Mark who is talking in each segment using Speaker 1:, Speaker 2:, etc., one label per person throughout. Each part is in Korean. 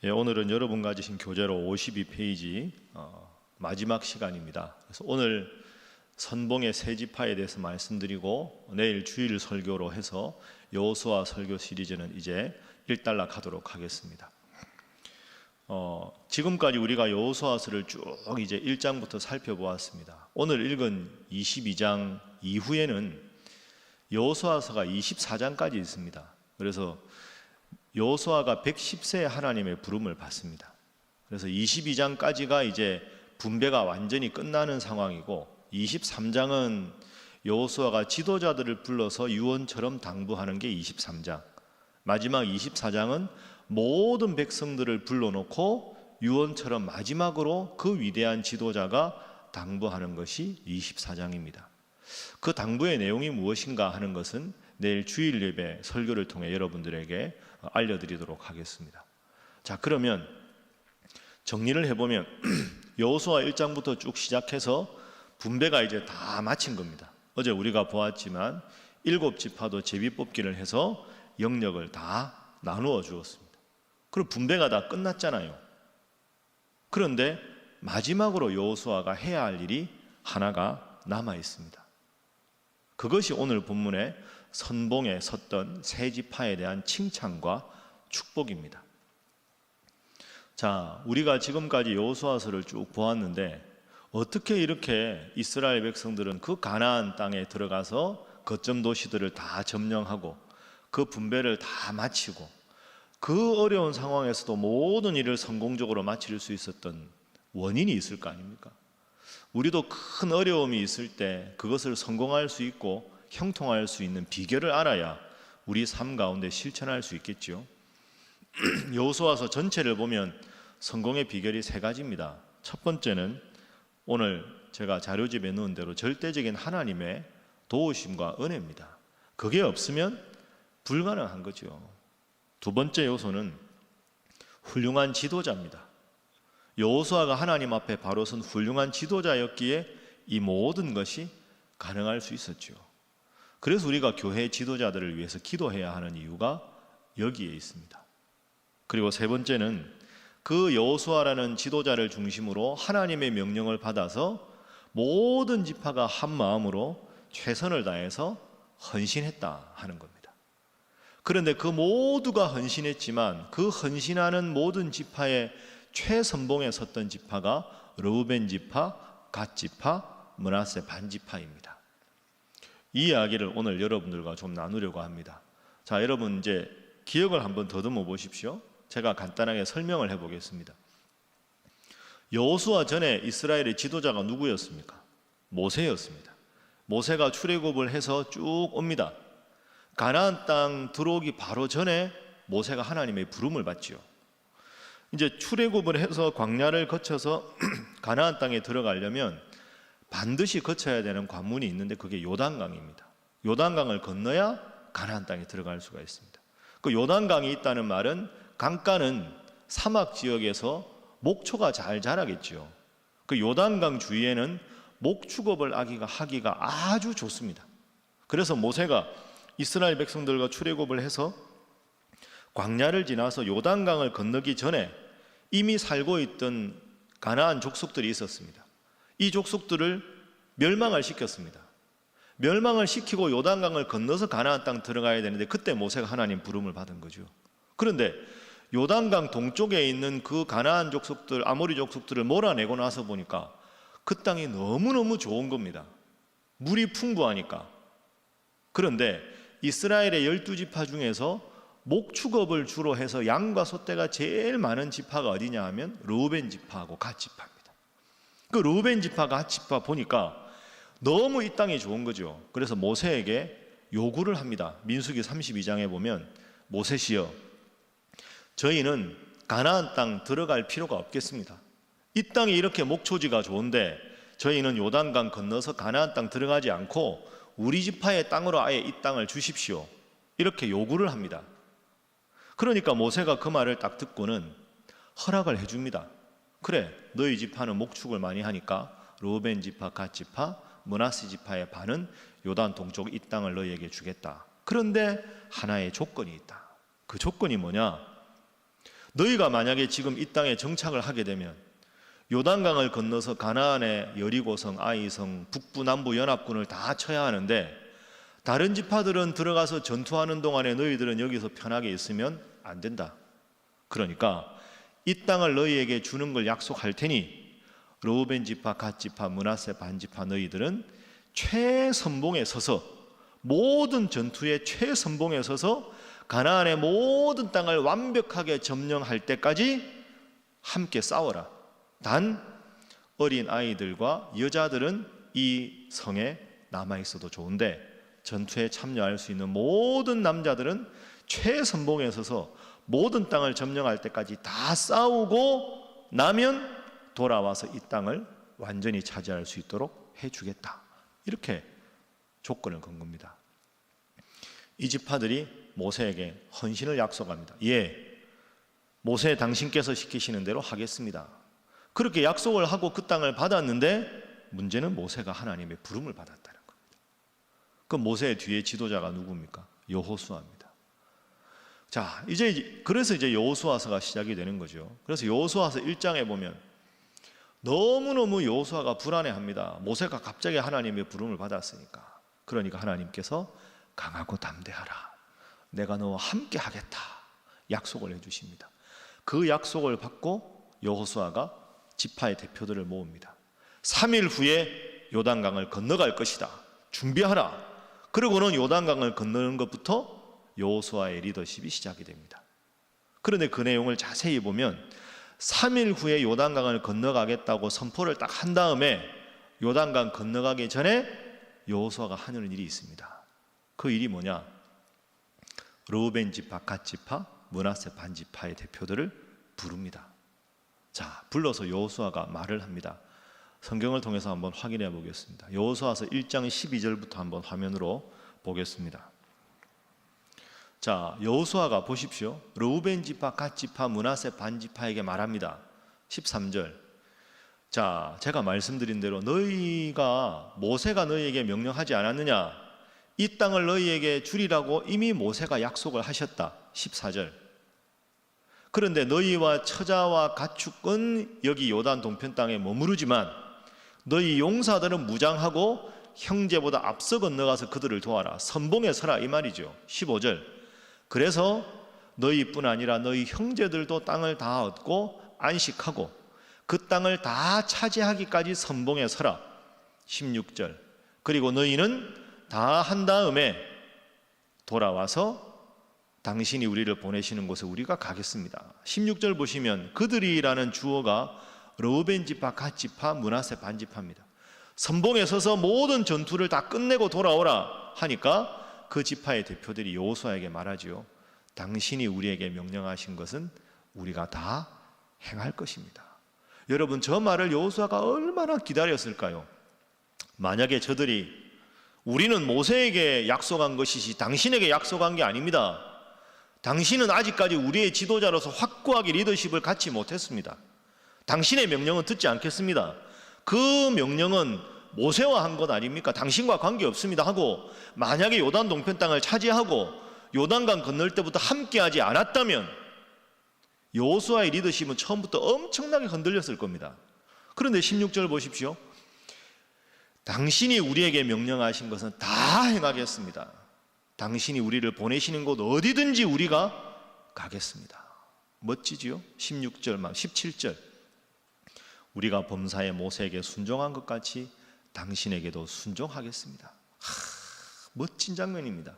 Speaker 1: 오늘은 여러분 가지신 교재로 52페이지 마지막 시간입니다. 그래서 오늘 선봉의 세 지파에 대해서 말씀드리고 내일 주일 설교로 해서 여호수아 설교 시리즈는 이제 일단락하도록 하겠습니다. 지금까지 우리가 여호수아서를 쭉 이제 1장부터 살펴보았습니다. 오늘 읽은 22장 이후에는 여호수아서가 24장까지 있습니다. 그래서 여호수아가 110세에 하나님의 부름을 받습니다. 그래서 22장까지가 이제 분배가 완전히 끝나는 상황이고 23장은 여호수아가 지도자들을 불러서 유언처럼 당부하는 게 23장, 마지막 24장은 모든 백성들을 불러놓고 유언처럼 마지막으로 그 위대한 지도자가 당부하는 것이 24장입니다. 그 당부의 내용이 무엇인가 하는 것은 내일 주일 예배 설교를 통해 여러분들에게 알려드리도록 하겠습니다. 자, 그러면 정리를 해보면 여호수아 1장부터 쭉 시작해서 분배가 이제 다 마친 겁니다. 어제 우리가 보았지만 7지파도 제비뽑기를 해서 영역을 다 나누어 주었습니다. 그럼 분배가 다 끝났잖아요. 그런데 마지막으로 여호수아가 해야 할 일이 하나가 남아 있습니다. 그것이 오늘 본문의 선봉에 섰던 세 지파에 대한 칭찬과 축복입니다. 자, 우리가 지금까지 여호수아서를 쭉 보았는데 어떻게 이렇게 이스라엘 백성들은 그 가나안 땅에 들어가서 거점 도시들을 다 점령하고 그 분배를 다 마치고 그 어려운 상황에서도 모든 일을 성공적으로 마칠 수 있었던 원인이 있을 거 아닙니까? 우리도 큰 어려움이 있을 때 그것을 성공할 수 있고 형통할 수 있는 비결을 알아야 우리 삶 가운데 실천할 수 있겠죠. 여호수아서 전체를 보면 성공의 비결이 세 가지입니다. 첫 번째는 오늘 제가 자료집에 넣은 대로 절대적인 하나님의 도우심과 은혜입니다. 그게 없으면 불가능한 거죠. 두 번째 요소는 훌륭한 지도자입니다. 여호수아가 하나님 앞에 바로 선 훌륭한 지도자였기에 이 모든 것이 가능할 수 있었죠. 그래서 우리가 교회 지도자들을 위해서 기도해야 하는 이유가 여기에 있습니다. 그리고 세 번째는 그 여호수아라는 지도자를 중심으로 하나님의 명령을 받아서 모든 지파가 한 마음으로 최선을 다해서 헌신했다 하는 겁니다. 그런데 그 모두가 헌신했지만 그 헌신하는 모든 지파의 최선봉에 섰던 지파가 르우벤 지파, 갓 지파, 므낫세 반 지파입니다. 이 이야기를 오늘 여러분들과 좀 나누려고 합니다. 자, 여러분 이제 기억을 한번 더듬어 보십시오. 제가 간단하게 설명을 해보겠습니다. 여호수아 전에 이스라엘의 지도자가 누구였습니까? 모세였습니다. 모세가 출애굽을 해서 쭉 옵니다. 가나안 땅 들어오기 바로 전에 모세가 하나님의 부름을 받지요. 이제 출애굽을 해서 광야를 거쳐서 가나안 땅에 들어가려면 반드시 거쳐야 되는 관문이 있는데 그게 요단강입니다. 요단강을 건너야 가나안 땅에 들어갈 수가 있습니다. 그 요단강이 있다는 말은 강가는 사막 지역에서 목초가 잘 자라겠죠. 그 요단강 주위에는 목축업을 하기가 아주 좋습니다. 그래서 모세가 이스라엘 백성들과 출애굽을 해서 광야를 지나서 요단강을 건너기 전에 이미 살고 있던 가나안 족속들이 있었습니다. 이 족속들을 멸망을 시켰습니다. 멸망을 시키고 요단강을 건너서 가나안 땅 들어가야 되는데 그때 모세가 하나님 부름을 받은 거죠. 그런데 요단강 동쪽에 있는 그 가나안 족속들, 아모리 족속들을 몰아내고 나서 보니까 그 땅이 너무너무 좋은 겁니다. 물이 풍부하니까. 그런데 이스라엘의 12지파 중에서 목축업을 주로 해서 양과 소떼가 제일 많은 지파가 어디냐 하면 르우벤 지파하고 갓 지파입니다. 그 르우벤 지파, 갓 지파 보니까 너무 이 땅이 좋은 거죠. 그래서 모세에게 요구를 합니다. 민수기 32장에 보면 모세시여, 저희는 가나안 땅 들어갈 필요가 없겠습니다. 이 땅이 이렇게 목초지가 좋은데 저희는 요단강 건너서 가나안 땅 들어가지 않고 우리 지파의 땅으로 아예 이 땅을 주십시오. 이렇게 요구를 합니다. 그러니까 모세가 그 말을 딱 듣고는 허락을 해줍니다. 그래, 너희 지파는 목축을 많이 하니까 르우벤 지파, 갓 지파, 므낫세 지파의 반은 요단 동쪽 이 땅을 너희에게 주겠다. 그런데 하나의 조건이 있다. 그 조건이 뭐냐? 너희가 만약에 지금 이 땅에 정착을 하게 되면 요단강을 건너서 가나안의 여리고성, 아이성, 북부 남부 연합군을 다 쳐야 하는데 다른 지파들은 들어가서 전투하는 동안에 너희들은 여기서 편하게 있으면 안 된다. 그러니까 이 땅을 너희에게 주는 걸 약속할 테니 르우벤 지파, 갓 지파, 므낫세 반 지파 너희들은 최선봉에 서서 모든 전투의 최선봉에 서서 가나안의 모든 땅을 완벽하게 점령할 때까지 함께 싸워라. 단 어린 아이들과 여자들은 이 성에 남아 있어도 좋은데 전투에 참여할 수 있는 모든 남자들은 최선봉에 서서 모든 땅을 점령할 때까지 다 싸우고 나면 돌아와서 이 땅을 완전히 차지할 수 있도록 해주겠다. 이렇게 조건을 건 겁니다. 이 지파들이 모세에게 헌신을 약속합니다. 예, 모세 당신께서 시키시는 대로 하겠습니다. 그렇게 약속을 하고 그 땅을 받았는데 문제는 모세가 하나님의 부름을 받았다는 겁니다. 그 모세의 뒤에 지도자가 누굽니까? 여호수아입니다. 자, 그래서 이제 여호수아서가 시작이 되는 거죠. 그래서 여호수아서 1장에 보면 너무너무 여호수아가 불안해합니다. 모세가 갑자기 하나님의 부름을 받았으니까. 그러니까 하나님께서 강하고 담대하라. 내가 너와 함께 하겠다. 약속을 해주십니다. 그 약속을 받고 여호수아가 지파의 대표들을 모읍니다. 3일 후에 요단강을 건너갈 것이다. 준비하라. 그리고는 요단강을 건너는 것부터 여호수아의 리더십이 시작이 됩니다. 그런데 그 내용을 자세히 보면 3일 후에 요단강을 건너가겠다고 선포를 딱 한 다음에 요단강 건너가기 전에 여호수아가 하는 일이 있습니다. 그 일이 뭐냐? 르우벤 지파, 갓 지파, 므낫세 반 지파의 대표들을 부릅니다. 자, 불러서 여호수아가 말을 합니다. 성경을 통해서 한번 확인해 보겠습니다. 여호수아서 1장 12절부터 한번 화면으로 보겠습니다. 자, 여호수아가 보십시오. 르우벤 지파, 갓 지파, 므낫세 반 지파에게 말합니다. 13절. 자, 제가 말씀드린 대로 너희가 모세가 너희에게 명령하지 않았느냐? 이 땅을 너희에게 주리라고 이미 모세가 약속을 하셨다. 14절. 그런데 너희와 처자와 가축은 여기 요단 동편 땅에 머무르지만 너희 용사들은 무장하고 형제보다 앞서 건너가서 그들을 도와라. 선봉에 서라 이 말이죠. 15절. 그래서 너희뿐 아니라 너희 형제들도 땅을 다 얻고 안식하고 그 땅을 다 차지하기까지 선봉에 서라. 16절. 그리고 너희는 다 한 다음에 돌아와서 당신이 우리를 보내시는 곳에 우리가 가겠습니다. 16절 보시면 그들이라는 주어가 르우벤 지파, 갓 지파, 므낫세 반 지파입니다. 선봉에 서서 모든 전투를 다 끝내고 돌아오라 하니까 그 지파의 대표들이 여호수아에게 말하지요. 당신이 우리에게 명령하신 것은 우리가 다 행할 것입니다. 여러분, 저 말을 여호수아가 얼마나 기다렸을까요? 만약에 저들이 우리는 모세에게 약속한 것이지 당신에게 약속한 게 아닙니다. 당신은 아직까지 우리의 지도자로서 확고하게 리더십을 갖지 못했습니다. 당신의 명령은 듣지 않겠습니다. 그 명령은 모세와 한 것 아닙니까? 당신과 관계없습니다 하고 만약에 요단 동편 땅을 차지하고 요단강 건널 때부터 함께하지 않았다면 여호수아의 리더십은 처음부터 엄청나게 흔들렸을 겁니다. 그런데 16절 보십시오. 당신이 우리에게 명령하신 것은 다 행하겠습니다. 당신이 우리를 보내시는 곳 어디든지 우리가 가겠습니다. 멋지지요? 16절만 17절. 우리가 범사에 모세에게 순종한 것 같이 당신에게도 순종하겠습니다. 멋진 장면입니다.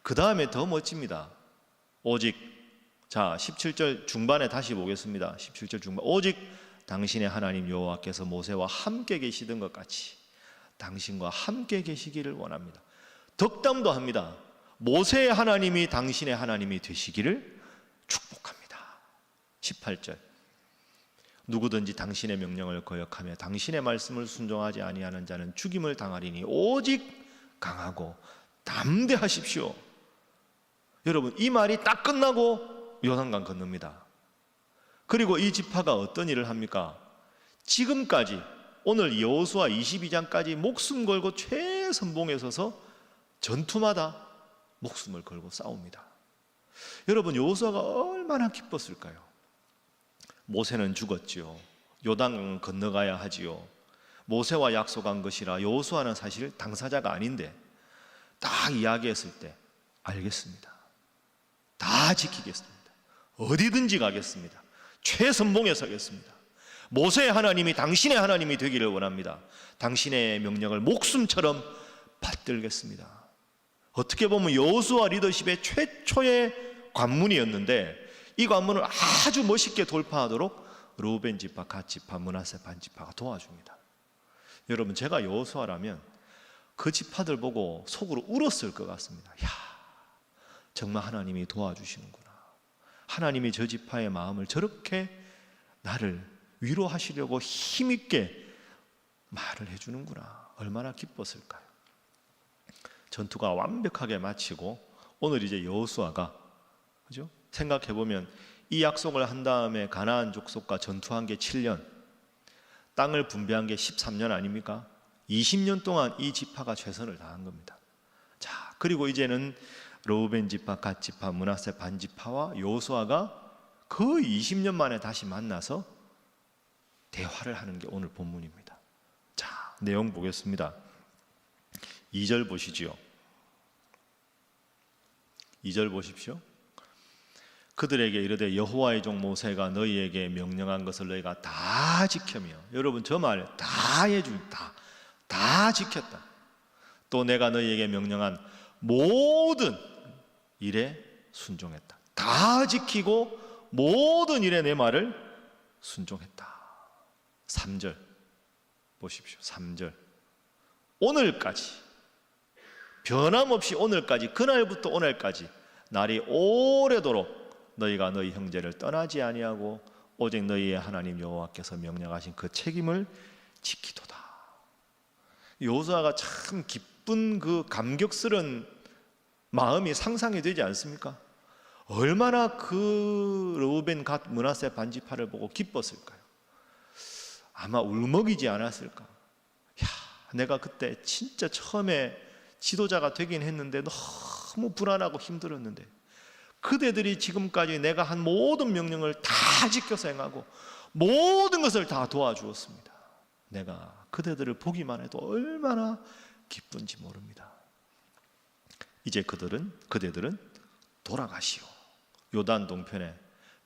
Speaker 1: 그 다음에 더 멋집니다. 오직, 자 17절 중반에 다시 보겠습니다. 17절 중반. 오직 당신의 하나님 여호와께서 모세와 함께 계시던 것 같이 당신과 함께 계시기를 원합니다. 덕담도 합니다. 모세의 하나님이 당신의 하나님이 되시기를 축복합니다. 18절. 누구든지 당신의 명령을 거역하며 당신의 말씀을 순종하지 아니하는 자는 죽임을 당하리니 오직 강하고 담대하십시오. 여러분, 이 말이 딱 끝나고 요단강 건넙니다. 그리고 이 지파가 어떤 일을 합니까? 지금까지 오늘 여호수아 22장까지 목숨 걸고 최선봉에 서서 전투마다 목숨을 걸고 싸웁니다. 여러분, 여호수아가 얼마나 기뻤을까요? 모세는 죽었지요. 요단강은 건너가야 하지요. 모세와 약속한 것이라 여호수아는 사실 당사자가 아닌데 딱 이야기했을 때 알겠습니다. 다 지키겠습니다. 어디든지 가겠습니다. 최선봉에 서겠습니다. 모세의 하나님이 당신의 하나님이 되기를 원합니다. 당신의 명령을 목숨처럼 받들겠습니다. 어떻게 보면 여호수아 리더십의 최초의 관문이었는데 이 관문을 아주 멋있게 돌파하도록 르우벤 지파, 갓 지파, 므낫세 반 지파가 도와줍니다. 여러분, 제가 여호수아라면 그 지파들 보고 속으로 울었을 것 같습니다. 야, 정말 하나님이 도와주시는구나. 하나님이 저 지파의 마음을 저렇게 나를 위로하시려고 힘있게 말을 해주는구나. 얼마나 기뻤을까요? 전투가 완벽하게 마치고 오늘 이제 여호수아가, 그죠? 생각해보면 이 약속을 한 다음에 가나안 족속과 전투한 게 7년, 땅을 분배한 게 13년 아닙니까? 20년 동안 이 지파가 최선을 다한 겁니다. 자, 그리고 이제는 르우벤 지파, 갓 지파, 므낫세 반 지파와 여호수아가 거의 20년 만에 다시 만나서 대화를 하는 게 오늘 본문입니다. 자, 내용 보겠습니다. 2절 보시지요. 2절 보십시오. 그들에게 이르되 여호와의 종 모세가 너희에게 명령한 것을 너희가 다 지켜며, 여러분 저 말 다 해준다, 다 지켰다. 또 내가 너희에게 명령한 모든 일에 순종했다. 다 지키고 모든 일에 내 말을 순종했다. 3절 보십시오. 3절 오늘까지, 변함없이 오늘까지, 그날부터 오늘까지 날이 오래도록 너희가 너희 형제를 떠나지 아니하고 오직 너희의 하나님 여호와께서 명령하신 그 책임을 지키도다. 여호수아가 참 기쁜 그 감격스러운 마음이 상상이 되지 않습니까? 얼마나 그 르우벤, 갓, 므낫세 반 지파를 보고 기뻤을까요? 아마 울먹이지 않았을까? 야, 내가 그때 진짜 처음에 지도자가 되긴 했는데 너무 불안하고 힘들었는데 그대들이 지금까지 내가 한 모든 명령을 다 지켜서 행하고 모든 것을 다 도와주었습니다. 내가 그대들을 보기만 해도 얼마나 기쁜지 모릅니다. 이제 그대들은 돌아가시오. 요단 동편에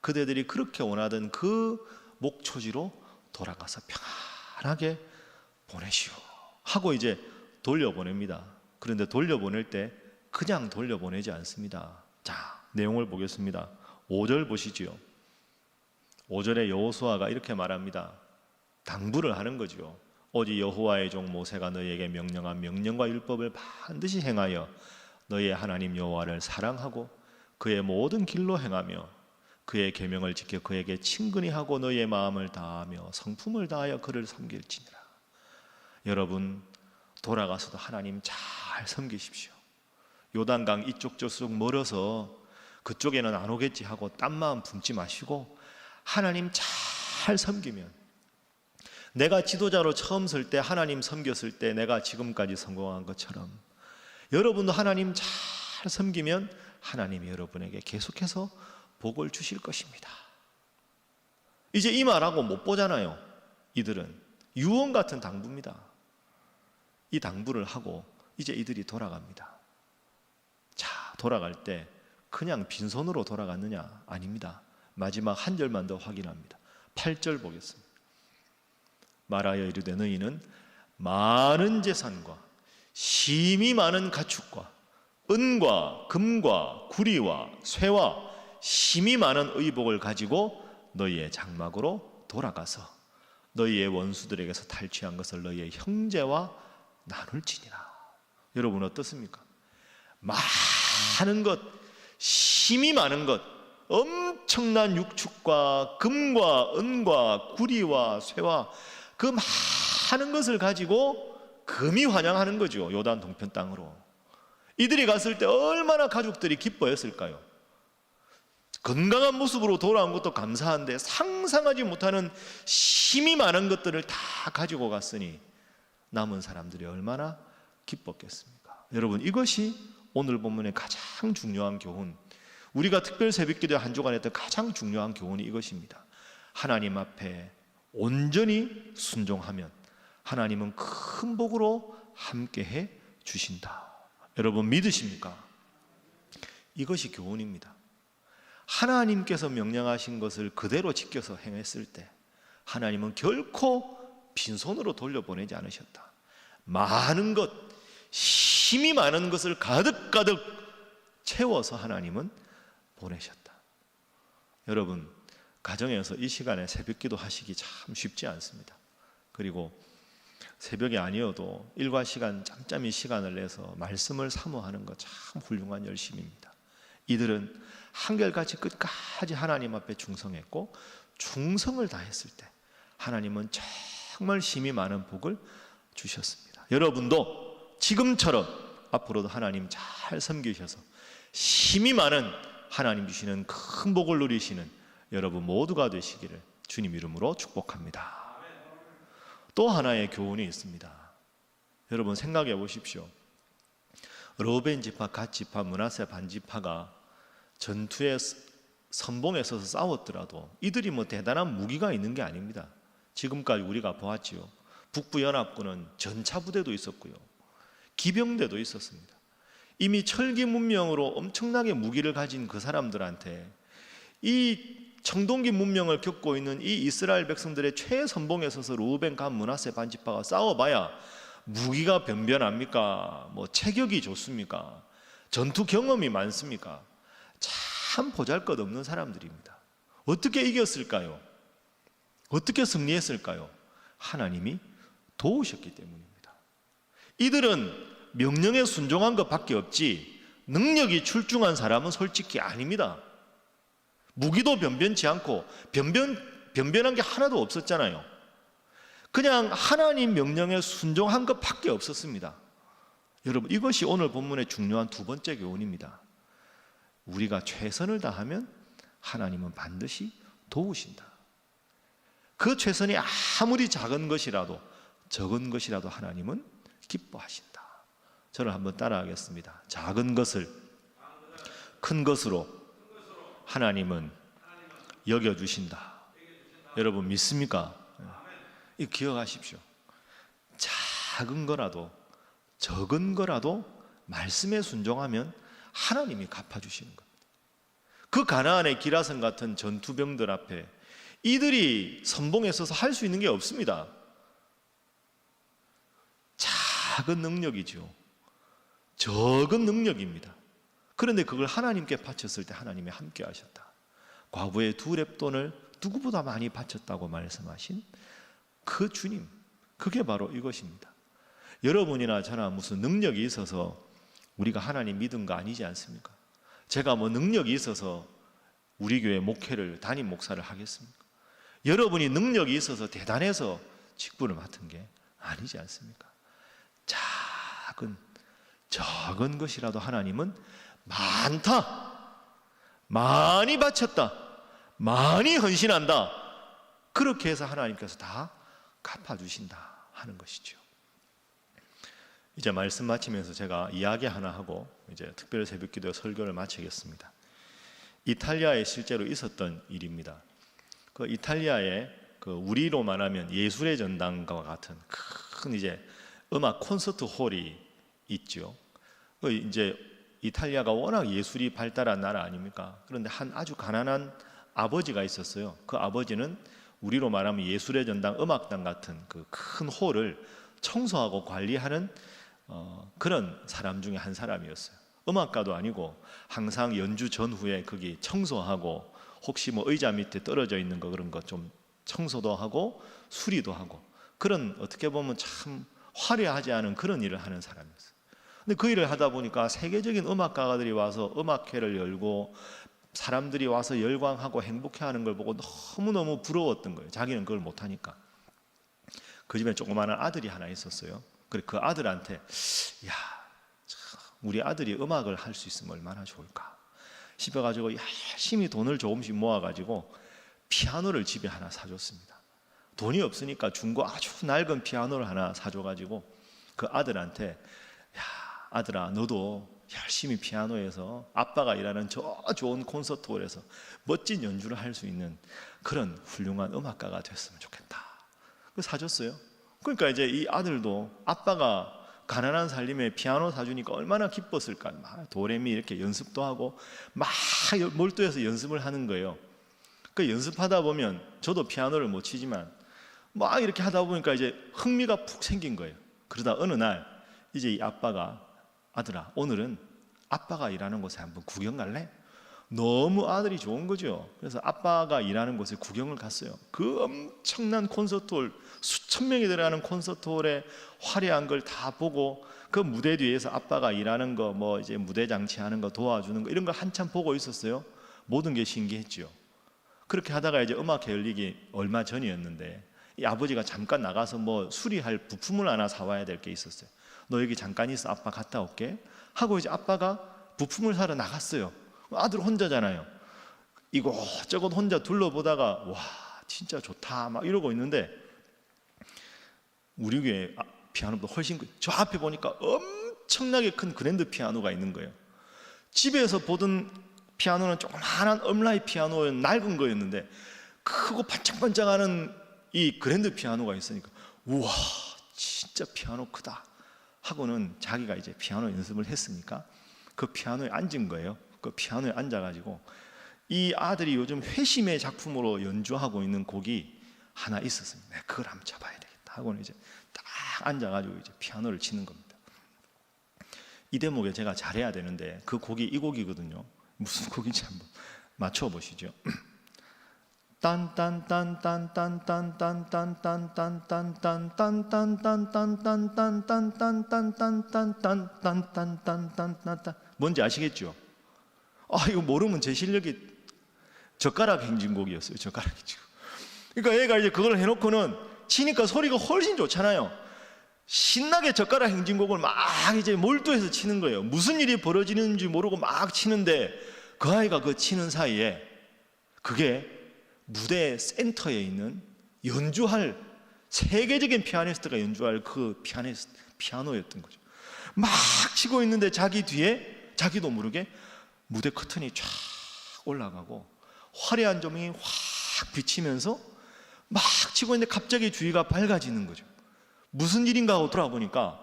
Speaker 1: 그대들이 그렇게 원하던 그 목초지로 돌아가서 평안하게 보내시오 하고 이제 돌려보냅니다. 그런데 돌려보낼 때 그냥 돌려보내지 않습니다. 자, 내용을 보겠습니다. 5절 보시지요. 5절에 여호수아가 이렇게 말합니다. 당부를 하는 거죠. 오직 여호와의 종 모세가 너희에게 명령한 명령과 율법을 반드시 행하여 너희의 하나님 여호와를 사랑하고 그의 모든 길로 행하며 그의 계명을 지켜 그에게 친근히 하고 너희의 마음을 다하며 성품을 다하여 그를 섬길지니라. 여러분, 돌아가서도 하나님 잘 섬기십시오. 요단강 이쪽 저쪽 멀어서 그쪽에는 안 오겠지 하고 딴 마음 품지 마시고 하나님 잘 섬기면, 내가 지도자로 처음 설 때 하나님 섬겼을 때 내가 지금까지 성공한 것처럼 여러분도 하나님 잘 섬기면 하나님이 여러분에게 계속해서 복을 주실 것입니다. 이제 이 말하고 못 보잖아요. 이들은 유언 같은 당부입니다. 이 당부를 하고 이제 이들이 돌아갑니다. 자, 돌아갈 때 그냥 빈손으로 돌아갔느냐? 아닙니다. 마지막 한 절만 더 확인합니다. 8절 보겠습니다. 말하여 이르되 너희는 많은 재산과 심히 많은 가축과 은과 금과 구리와 쇠와 심히 많은 의복을 가지고 너희의 장막으로 돌아가서 너희의 원수들에게서 탈취한 것을 너희의 형제와 나눌지니라. 여러분 어떻습니까? 많은 것, 심히 많은 것, 엄청난 육축과 금과 은과 구리와 쇠와 그 많은 것을 가지고 금이 환영하는 거죠. 요단 동편 땅으로. 이들이 갔을 때 얼마나 가족들이 기뻐했을까요? 건강한 모습으로 돌아온 것도 감사한데 상상하지 못하는 힘이 많은 것들을 다 가지고 갔으니 남은 사람들이 얼마나 기뻤겠습니까? 여러분, 이것이 오늘 본문의 가장 중요한 교훈, 우리가 특별 새벽기도 한 주간 했던 가장 중요한 교훈이 이것입니다. 하나님 앞에 온전히 순종하면 하나님은 큰 복으로 함께해 주신다. 여러분 믿으십니까? 이것이 교훈입니다. 하나님께서 명령하신 것을 그대로 지켜서 행했을 때 하나님은 결코 빈손으로 돌려보내지 않으셨다. 많은 것, 힘이 많은 것을 가득가득 채워서 하나님은 보내셨다. 여러분, 가정에서 이 시간에 새벽기도 하시기 참 쉽지 않습니다. 그리고 새벽이 아니어도 일과 시간 짬짬이 시간을 내서 말씀을 사모하는 것 참 훌륭한 열심입니다. 이들은 한결같이 끝까지 하나님 앞에 충성했고 충성을 다했을 때 하나님은 정말 힘이 많은 복을 주셨습니다. 여러분도 지금처럼 앞으로도 하나님 잘 섬기셔서 힘이 많은 하나님 주시는 큰 복을 누리시는 여러분 모두가 되시기를 주님 이름으로 축복합니다. 또 하나의 교훈이 있습니다. 여러분 생각해 보십시오. 르우벤 지파, 갓 지파, 므낫세 반 지파가 전투에 선봉에 서서 싸웠더라도 이들이 뭐 대단한 무기가 있는 게 아닙니다. 지금까지 우리가 보았지요. 북부연합군은 전차부대도 있었고요, 기병대도 있었습니다. 이미 철기 문명으로 엄청나게 무기를 가진 그 사람들한테 이 청동기 문명을 겪고 있는 이 이스라엘 백성들의 최선봉에 서서 르우벤, 갓, 므낫세 반 지파가 싸워봐야 무기가 변변합니까? 뭐 체격이 좋습니까? 전투 경험이 많습니까? 참 보잘것없는 사람들입니다. 어떻게 이겼을까요? 어떻게 승리했을까요? 하나님이 도우셨기 때문입니다. 이들은 명령에 순종한 것밖에 없지 능력이 출중한 사람은 솔직히 아닙니다. 무기도 변변치 않고 변변한 게 하나도 없었잖아요. 그냥 하나님 명령에 순종한 것밖에 없었습니다. 여러분 이것이 오늘 본문의 중요한 두 번째 교훈입니다. 우리가 최선을 다하면 하나님은 반드시 도우신다. 그 최선이 아무리 작은 것이라도 적은 것이라도 하나님은 기뻐하신다. 저를 한번 따라하겠습니다. 작은 것을 큰 것으로 하나님은 여겨주신다. 여러분 믿습니까? 이 기억하십시오. 작은 거라도 적은 거라도 말씀에 순종하면 하나님이 갚아주시는 겁니다. 그 가나안의 기라성 같은 전투병들 앞에 이들이 선봉에 서서 할 수 있는 게 없습니다. 작은 능력이죠. 적은 능력입니다. 그런데 그걸 하나님께 바쳤을 때 하나님이 함께 하셨다. 과부의 2렙돈을 누구보다 많이 바쳤다고 말씀하신 그 주님, 그게 바로 이것입니다. 여러분이나 저나 무슨 능력이 있어서 우리가 하나님 믿은 거 아니지 않습니까? 제가 뭐 능력이 있어서 우리 교회 목회를 담임 목사를 하겠습니까? 여러분이 능력이 있어서 대단해서 직분을 맡은 게 아니지 않습니까? 적은 것이라도 하나님은 많다, 많이 바쳤다, 많이 헌신한다, 그렇게 해서 하나님께서 다 갚아주신다 하는 것이죠. 이제 말씀 마치면서 제가 이야기 하나 하고 이제 특별 새벽기도 설교를 마치겠습니다. 이탈리아에 실제로 있었던 일입니다. 그 이탈리아에 그 우리로 말하면 예술의 전당과 같은 큰 이제 음악 콘서트 홀이 있죠. 그 이제 이탈리아가 워낙 예술이 발달한 나라 아닙니까? 그런데 한 아주 가난한 아버지가 있었어요. 그 아버지는 우리로 말하면 예술의 전당, 음악당 같은 그 큰 홀을 청소하고 관리하는 그런 사람 중에 한 사람이었어요. 음악가도 아니고 항상 연주 전후에 거기 청소하고 혹시 뭐 의자 밑에 떨어져 있는 거 그런 거 좀 청소도 하고 수리도 하고 그런 어떻게 보면 참 화려하지 않은 그런 일을 하는 사람이었어요. 근데 그 일을 하다 보니까 세계적인 음악가들이 와서 음악회를 열고 사람들이 와서 열광하고 행복해하는 걸 보고 너무너무 부러웠던 거예요. 자기는 그걸 못하니까. 그 집에 조그마한 아들이 하나 있었어요. 그래 그 아들한테 야, 우리 아들이 음악을 할 수 있으면 얼마나 좋을까 싶어가지고 열심히 돈을 조금씩 모아가지고 피아노를 집에 하나 사줬습니다. 돈이 없으니까 중고 아주 낡은 피아노를 하나 사줘가지고 그 아들한테 야 아들아 너도 열심히 피아노에서 아빠가 일하는 저 좋은 콘서트홀에서 멋진 연주를 할 수 있는 그런 훌륭한 음악가가 됐으면 좋겠다. 그래서 사줬어요. 그러니까 이제 이 아들도 아빠가 가난한 살림에 피아노 사주니까 얼마나 기뻤을까. 막 도레미 이렇게 연습도 하고 막 몰두해서 연습을 하는 거예요. 그 연습하다 보면 저도 피아노를 못 치지만 막 이렇게 하다 보니까 이제 흥미가 푹 생긴 거예요. 그러다 어느 날 이제 이 아빠가 아들아, 오늘은 아빠가 일하는 곳에 한번 구경 갈래? 너무 아들이 좋은 거죠. 그래서 아빠가 일하는 곳에 구경을 갔어요. 그 엄청난 콘서트홀, 수천 명이 들어가는 콘서트홀에 화려한 걸 다 보고 그 무대 뒤에서 아빠가 일하는 거, 뭐 이제 무대 장치하는 거 도와주는 거 이런 거 한참 보고 있었어요. 모든 게 신기했죠. 그렇게 하다가 이제 음악회 열리기 얼마 전이었는데 이 아버지가 잠깐 나가서 뭐 수리할 부품을 하나 사와야 될 게 있었어요. 너 여기 잠깐 있어, 아빠 갔다 올게 하고 이제 아빠가 부품을 사러 나갔어요. 아들 혼자잖아요. 이곳저곳 혼자 둘러보다가 와 진짜 좋다 막 이러고 있는데 우리 교회 피아노보다 훨씬 저 앞에 보니까 엄청나게 큰 그랜드 피아노가 있는 거예요. 집에서 보던 피아노는 조그마한 엄라이 피아노 낡은 거였는데 크고 반짝반짝하는 이 그랜드 피아노가 있으니까 우와 진짜 피아노 크다 하고는 자기가 이제 피아노 연습을 했으니까 그 피아노에 앉은 거예요. 그 피아노에 앉아가지고 이 아들이 요즘 회심의 작품으로 연주하고 있는 곡이 하나 있었습니다. 내가 그걸 한번 잡아야 되겠다 하고는 이제 딱 앉아가지고 이제 피아노를 치는 겁니다. 이 대목에 제가 잘해야 되는데 그 곡이 이 곡이거든요. 무슨 곡인지 한번 맞춰보시죠. 뭔지 아시겠죠? 아 이거 모르면 제 실력이 젓가락 행진곡이었어요. 젓가락 행진곡. 그러니까 얘가 이제 그걸 해놓고는 치니까 소리가 훨씬 좋잖아요. 신나게 젓가락 행진곡을 막 이제 몰두해서 치는 거예요. 무슨 일이 벌어지는지 모르고 막 치는데 그 아이가 그 치는 사이에 그게 무대 센터에 있는 연주할 세계적인 피아니스트가 연주할 그 피아노였던 거죠. 막 치고 있는데 자기 뒤에 자기도 모르게 무대 커튼이 쫙 올라가고 화려한 조명이 확 비치면서 막 치고 있는데 갑자기 주위가 밝아지는 거죠. 무슨 일인가 하고 돌아보니까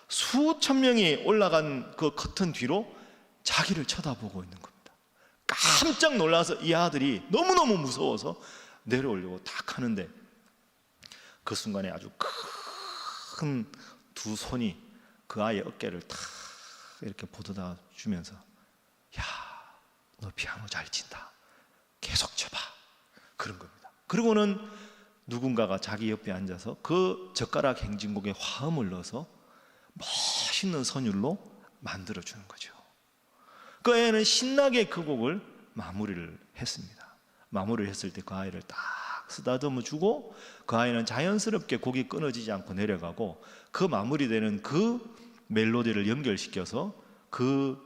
Speaker 1: 수천 명이 올라간 그 커튼 뒤로 자기를 쳐다보고 있는 겁니다. 깜짝 놀라서 이 아들이 너무너무 무서워서 내려오려고 탁 하는데 그 순간에 아주 큰 두 손이 그 아이의 어깨를 탁 이렇게 보듬어 주면서 야, 너 피아노 잘 친다. 계속 쳐봐. 그런 겁니다. 그리고는 누군가가 자기 옆에 앉아서 그 젓가락 행진곡에 화음을 넣어서 멋있는 선율로 만들어주는 거죠. 그 애는 신나게 그 곡을 마무리를 했습니다. 마무리를 했을 때 그 아이를 딱 쓰다듬어 주고 그 아이는 자연스럽게 곡이 끊어지지 않고 내려가고 그 마무리되는 그 멜로디를 연결시켜서 그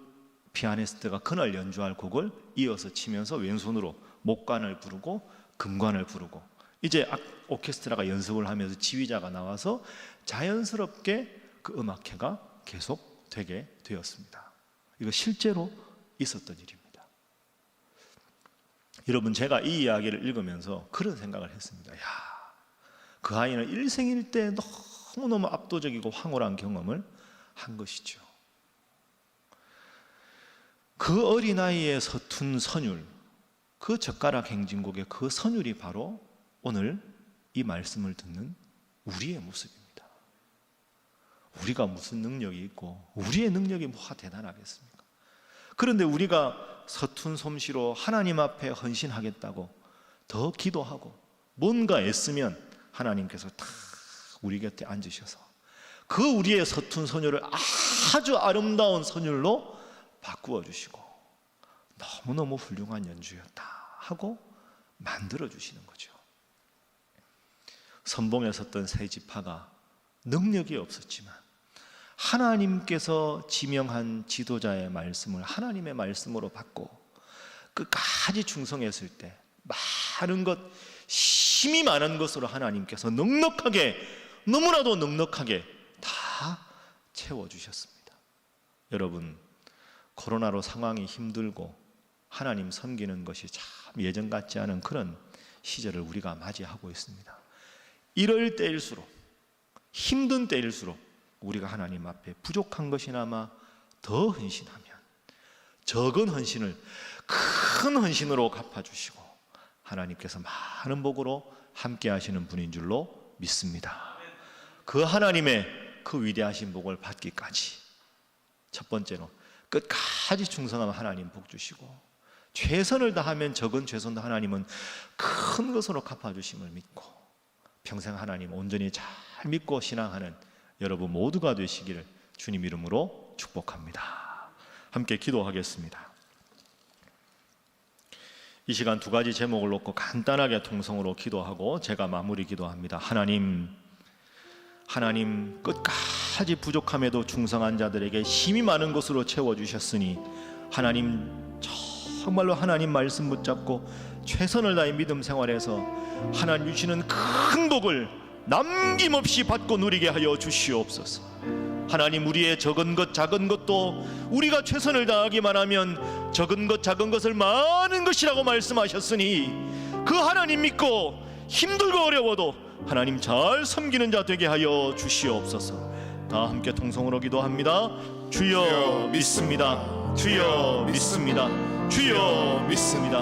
Speaker 1: 피아니스트가 그날 연주할 곡을 이어서 치면서 왼손으로 목관을 부르고 금관을 부르고 이제 오케스트라가 연습을 하면서 지휘자가 나와서 자연스럽게 그 음악회가 계속되게 되었습니다. 이거 실제로 있었던 일입니다. 여러분 제가 이 이야기를 읽으면서 그런 생각을 했습니다. 야, 그 아이는 일생일대 너무너무 압도적이고 황홀한 경험을 한 것이죠. 그 어린아이의 서툰 선율, 그 젓가락 행진곡의 그 선율이 바로 오늘 이 말씀을 듣는 우리의 모습입니다. 우리가 무슨 능력이 있고 우리의 능력이 뭐가 대단하겠습니까? 그런데 우리가 서툰 솜씨로 하나님 앞에 헌신하겠다고 더 기도하고 뭔가 애쓰면 하나님께서 다 우리 곁에 앉으셔서 그 우리의 서툰 선율을 아주 아름다운 선율로 바꾸어 주시고 너무너무 훌륭한 연주였다 하고 만들어 주시는 거죠. 선봉에 섰던 세 지파가 능력이 없었지만 하나님께서 지명한 지도자의 말씀을 하나님의 말씀으로 받고 끝까지 충성했을 때 많은 것, 힘이 많은 것으로 하나님께서 넉넉하게, 너무나도 넉넉하게 다 채워주셨습니다. 여러분, 코로나로 상황이 힘들고 하나님 섬기는 것이 참 예전 같지 않은 그런 시절을 우리가 맞이하고 있습니다. 이럴 때일수록, 힘든 때일수록 우리가 하나님 앞에 부족한 것이나마 더 헌신하면 적은 헌신을 큰 헌신으로 갚아주시고 하나님께서 많은 복으로 함께 하시는 분인 줄로 믿습니다. 그 하나님의 그 위대하신 복을 받기까지 첫 번째로 끝까지 충성하면 하나님 복 주시고, 최선을 다하면 적은 최선도 하나님은 큰 것으로 갚아주심을 믿고 평생 하나님 온전히 잘 믿고 신앙하는 여러분 모두가 되시기를 주님 이름으로 축복합니다. 함께 기도하겠습니다. 이 시간 두 가지 제목을 놓고 간단하게 통성으로 기도하고 제가 마무리 기도합니다. 하나님 끝까지 부족함에도 충성한 자들에게 힘이 많은 것으로 채워주셨으니 하나님 정말로 하나님 말씀 붙잡고 최선을 다해 믿음 생활해서 하나님 주시는 큰 복을 남김없이 받고 누리게 하여 주시옵소서. 하나님, 우리의 적은 것 작은 것도 우리가 최선을 다하기만 하면 적은 것 작은 것을 많은 것이라고 말씀하셨으니 그 하나님 믿고 힘들고 어려워도 하나님 잘 섬기는 자 되게 하여 주시옵소서. 다 함께 통성으로 기도합니다. 주여 믿습니다. 주여 믿습니다. 주여 믿습니다.